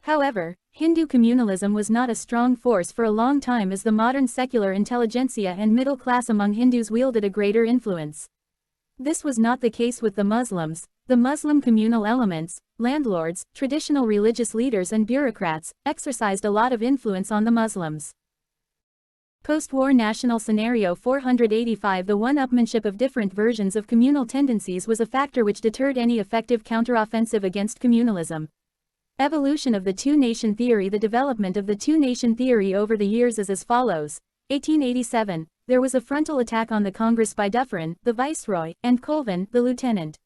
However, Hindu communalism was not a strong force for a long time as the modern secular intelligentsia and middle class among Hindus wielded a greater influence. This was not the case with the Muslims. The Muslim communal elements, landlords, traditional religious leaders and bureaucrats, exercised a lot of influence on the Muslims. Post-war national scenario 485. The one-upmanship of different versions of communal tendencies was a factor which deterred any effective counteroffensive against communalism. Evolution of the two-nation theory. The development of the two-nation theory over the years is as follows. 1887, there was a frontal attack on the Congress by Dufferin, the viceroy, and Colvin, the lieutenant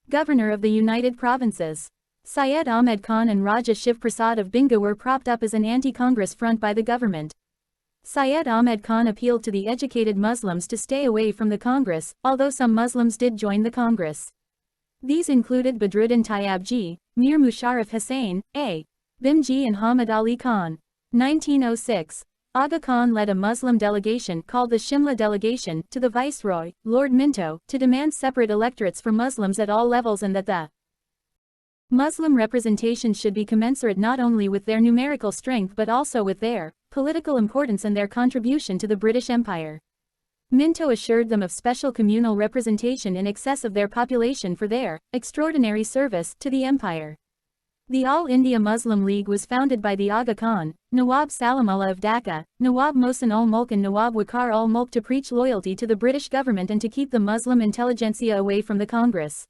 governor of the United Provinces. Syed Ahmed Khan and Raja Shiv Prasad of Benga were propped up as an anti-Congress front by the government. Syed Ahmed Khan appealed to the educated Muslims to stay away from the Congress, although some Muslims did join the Congress. These included Badruddin Tayyabji, Mir Musharraf Hussain, A. Bhimji and Hamid Ali Khan. 1906. Aga Khan led a Muslim delegation called the Shimla Delegation to the Viceroy, Lord Minto, to demand separate electorates for Muslims at all levels and that the Muslim representation should be commensurate not only with their numerical strength but also with their political importance and their contribution to the British Empire. Minto assured them of special communal representation in excess of their population for their extraordinary service to the empire. The All India Muslim League was founded by the Aga Khan, Nawab Salimullah of Dhaka, Nawab Mohsin ul Mulk and Nawab Waqar ul Mulk to preach loyalty to the British government and to keep the Muslim intelligentsia away from the Congress.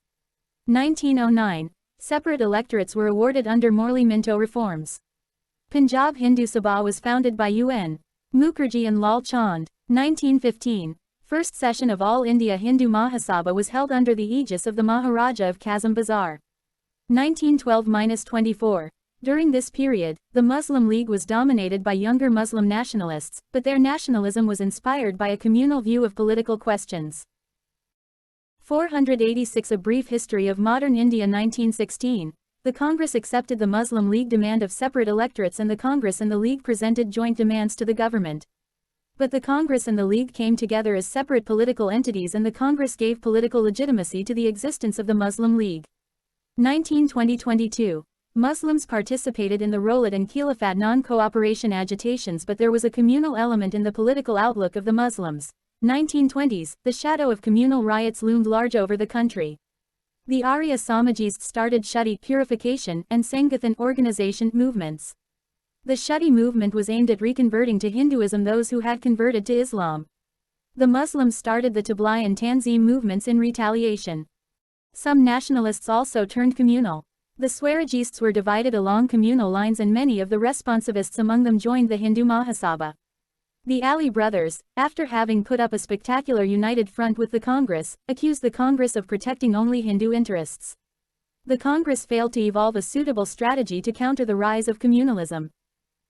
1909. Separate electorates were awarded under Morley Minto reforms. Punjab Hindu Sabha was founded by UN. Mukherjee and Lal Chand. 1915. First session of All India Hindu Mahasabha was held under the aegis of the Maharaja of Kazim Bazar. 1912–24. During this period, the Muslim League was dominated by younger Muslim nationalists, but their nationalism was inspired by a communal view of political questions. 486. A brief history of modern India. 1916. The Congress accepted the Muslim League demand of separate electorates and the Congress and the League presented joint demands to the government. But the Congress and the League came together as separate political entities and the Congress gave political legitimacy to the existence of the Muslim League. 1920–22. Muslims participated in the Rowlatt and Khilafat non-cooperation agitations, but there was a communal element in the political outlook of the Muslims. 1920s, the shadow of communal riots loomed large over the country. The Arya Samajis started Shuddhi purification and Sangathan organization movements. The Shuddhi movement was aimed at reconverting to Hinduism those who had converted to Islam. The Muslims started the Tabligh and Tanzim movements in retaliation. Some nationalists also turned communal. The Swarajists were divided along communal lines and many of the responsivists among them joined the Hindu Mahasabha. The Ali brothers, after having put up a spectacular united front with the Congress, accused the Congress of protecting only Hindu interests. The Congress failed to evolve a suitable strategy to counter the rise of communalism.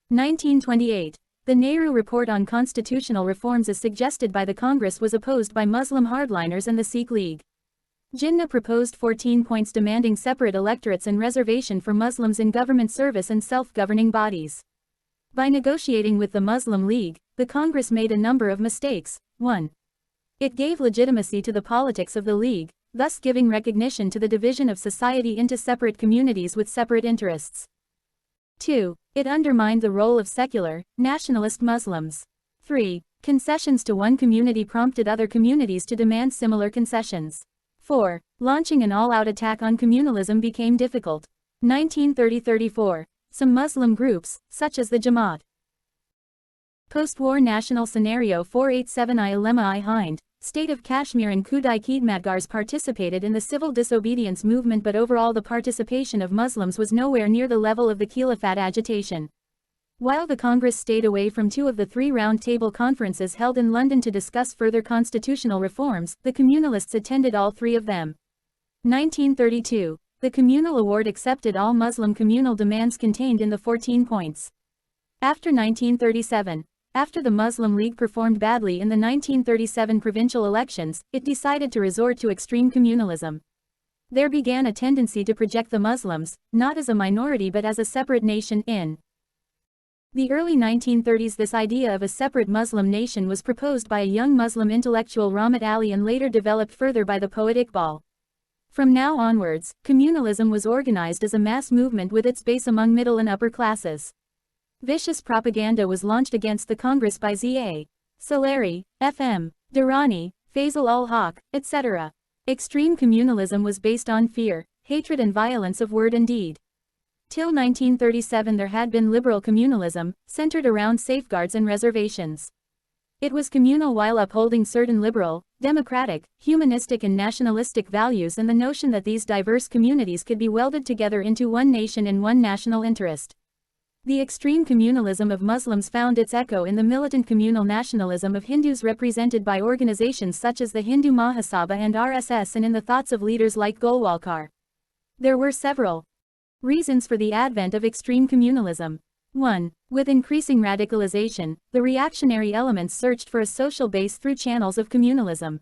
1928. The Nehru Report on Constitutional Reforms as suggested by the Congress was opposed by Muslim hardliners and the Sikh League. Jinnah proposed 14 points demanding separate electorates and reservation for Muslims in government service and self-governing bodies. By negotiating with the Muslim League, the Congress made a number of mistakes. 1. It gave legitimacy to the politics of the League, thus giving recognition to the division of society into separate communities with separate interests. 2. It undermined the role of secular, nationalist Muslims. 3. Concessions to one community prompted other communities to demand similar concessions. 4. Launching an all-out attack on communalism became difficult. 1930-34. Some Muslim groups, such as the Jamaat. Post-war national scenario 487I Ulema-I Hind, State of Kashmir and Khudai Khidmatgars participated in the civil disobedience movement, but overall the participation of Muslims was nowhere near the level of the Khilafat agitation. While the Congress stayed away from 2 of the 3 round-table conferences held in London to discuss further constitutional reforms, the Communalists attended all 3 of them. 1932. The Communal Award accepted all Muslim communal demands contained in the 14 points. After 1937, after the Muslim League performed badly in the 1937 provincial elections, it decided to resort to extreme communalism. There began a tendency to project the Muslims, not as a minority but as a separate nation, in the early 1930s. This idea of a separate Muslim nation was proposed by a young Muslim intellectual Rahmat Ali and later developed further by the poet Iqbal. From now onwards, communalism was organized as a mass movement with its base among middle and upper classes. Vicious propaganda was launched against the Congress by Z.A. Salari, F.M. Durrani, Faisal ul-Haq, etc. Extreme communalism was based on fear, hatred and violence of word and deed. Till 1937 there had been liberal communalism, centered around safeguards and reservations. It was communal while upholding certain liberal, democratic, humanistic and nationalistic values and the notion that these diverse communities could be welded together into one nation and one national interest. The extreme communalism of Muslims found its echo in the militant communal nationalism of Hindus represented by organizations such as the Hindu Mahasabha and RSS and in the thoughts of leaders like Golwalkar. There were several reasons for the advent of extreme communalism. 1. With increasing radicalization, the reactionary elements searched for a social base through channels of communalism.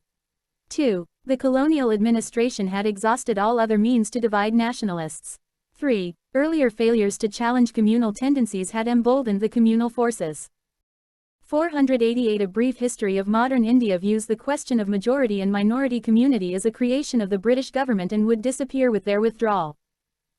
2. The colonial administration had exhausted all other means to divide nationalists. 3. Earlier failures to challenge communal tendencies had emboldened the communal forces. 488 A brief history of modern India views the question of majority and minority community as a creation of the British government and would disappear with their withdrawal.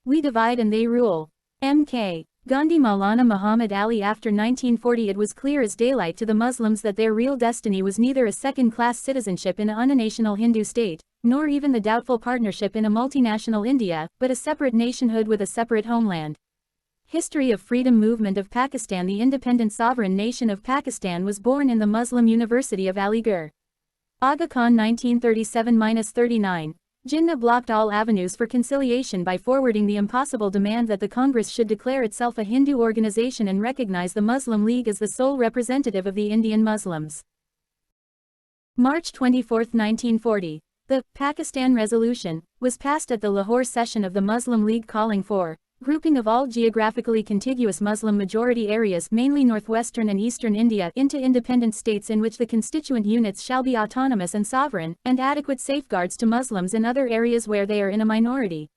We divide and they rule. M.K. Gandhi. Maulana Muhammad Ali. After 1940 it was clear as daylight to the Muslims that their real destiny was neither a second-class citizenship in a unnational Hindu state, nor even the doubtful partnership in a multinational India, but a separate nationhood with a separate homeland. History of Freedom Movement of Pakistan. The independent sovereign nation of Pakistan was born in the Muslim University of Aligarh. Aga Khan 1937-39. Jinnah blocked all avenues for conciliation by forwarding the impossible demand that the Congress should declare itself a Hindu organization and recognize the Muslim League as the sole representative of the Indian Muslims. March 24, 1940. The Pakistan Resolution was passed at the Lahore session of the Muslim League calling for grouping of all geographically contiguous Muslim majority areas, mainly northwestern and eastern India, into independent states in which the constituent units shall be autonomous and sovereign, and adequate safeguards to Muslims in other areas where they are in a minority.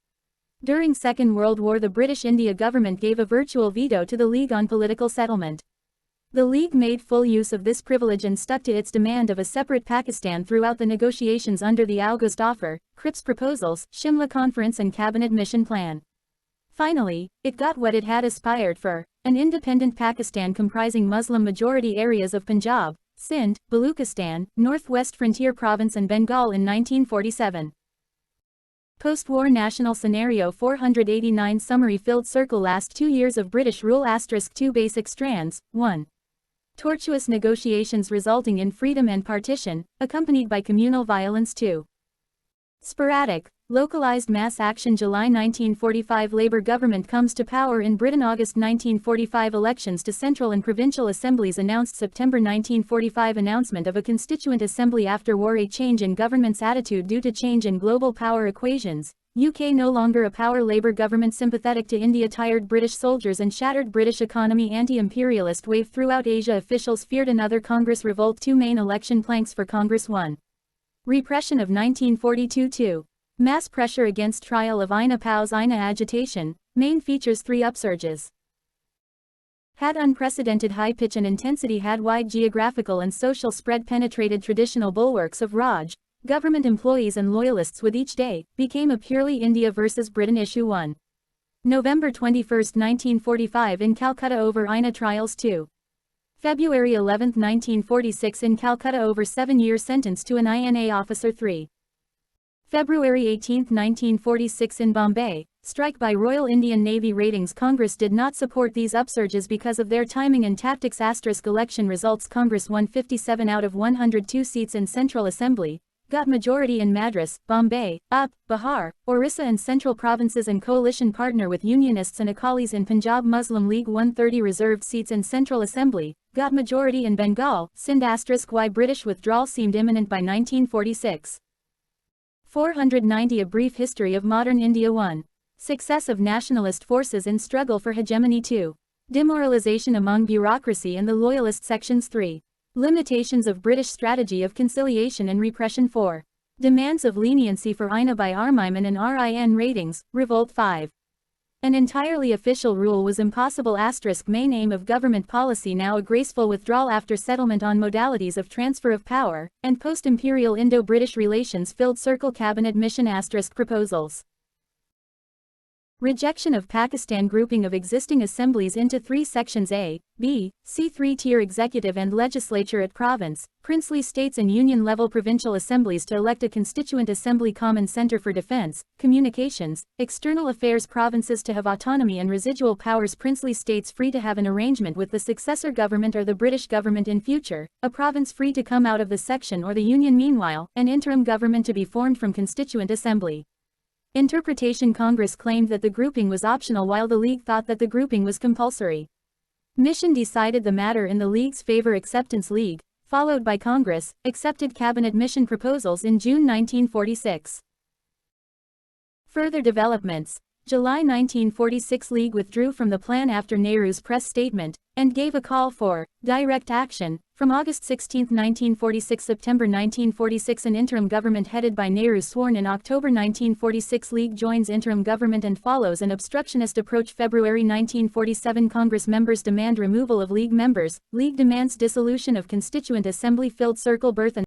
During Second World War the British India government gave a virtual veto to the League on political settlement. The League made full use of this privilege and stuck to its demand of a separate Pakistan throughout the negotiations under the August Offer, Cripps Proposals, Shimla Conference and Cabinet Mission Plan. Finally, it got what it had aspired for, an independent Pakistan comprising Muslim-majority areas of Punjab, Sindh, Baluchistan, Northwest Frontier Province and Bengal in 1947. Post-war national scenario 489 summary filled circle last 2 years of British rule * 2 basic strands. 1. Tortuous negotiations resulting in freedom and partition, accompanied by communal violence. 2. Sporadic, localized mass action. July 1945 Labour government comes to power in Britain. August 1945 elections to central and provincial assemblies announced. September 1945 announcement of a constituent assembly. After war a change in government's attitude due to change in global power equations. UK no longer a power. Labour government sympathetic to India. Tired British soldiers and shattered British economy. Anti-imperialist wave throughout Asia. Officials feared another Congress revolt. 2 main election planks for Congress. 1. Repression of 1942. 2. Mass pressure against trial of Ina Pow's Ina agitation. Main features. 3 upsurges had unprecedented high pitch and intensity, had wide geographical and social spread, penetrated traditional bulwarks of Raj, government employees and loyalists with each day, became a purely India versus Britain issue. 1. November 21, 1945 in Calcutta over INA trials 2. February 11, 1946 in Calcutta over 7-year sentence to an INA officer 3. February 18, 1946 in Bombay, strike by Royal Indian Navy ratings. Congress did not support these upsurges because of their timing and tactics. Election results. Congress won 57 out of 102 seats in Central Assembly, got majority in Madras, Bombay, Up, Bihar, Orissa and Central Provinces and coalition partner with Unionists and Akalis in Punjab. Muslim League won 30 reserved seats in Central Assembly, got majority in Bengal, Sindh. Why British withdrawal seemed imminent by 1946. 490 A brief history of modern India. 1. Success of nationalist forces in struggle for hegemony. 2. Demoralization among bureaucracy and the loyalist sections. 3. Limitations of British strategy of conciliation and repression. 4. Demands of leniency for INA by Armyman and RIN ratings, revolt. 5. An entirely official rule was impossible. Main aim of government policy now a graceful withdrawal after settlement on modalities of transfer of power, and post-imperial Indo-British relations. Filled circle cabinet mission. Proposals. Rejection of Pakistan grouping of existing assemblies into 3 sections A, B, C. 3-tier executive and legislature at province, princely states and union-level provincial assemblies to elect a constituent assembly. Common center for defense, communications, external affairs. Provinces to have autonomy and residual powers. Princely states free to have an arrangement with the successor government or the British government in future, a province free to come out of the section or the union. Meanwhile, an interim government to be formed from constituent assembly. Interpretation. Congress claimed that the grouping was optional while the League thought that the grouping was compulsory. Mission decided the matter in the League's favor. Acceptance. League, followed by Congress, accepted cabinet mission proposals in June 1946. Further developments. July 1946 League withdrew from the plan after Nehru's press statement, and gave a call for direct action. From August 16, 1946 September 1946 an interim government headed by Nehru sworn in October 1946 League joins interim government and follows an obstructionist approach. February 1947 Congress members demand removal of League members, League demands dissolution of Constituent Assembly. Filled circle birth and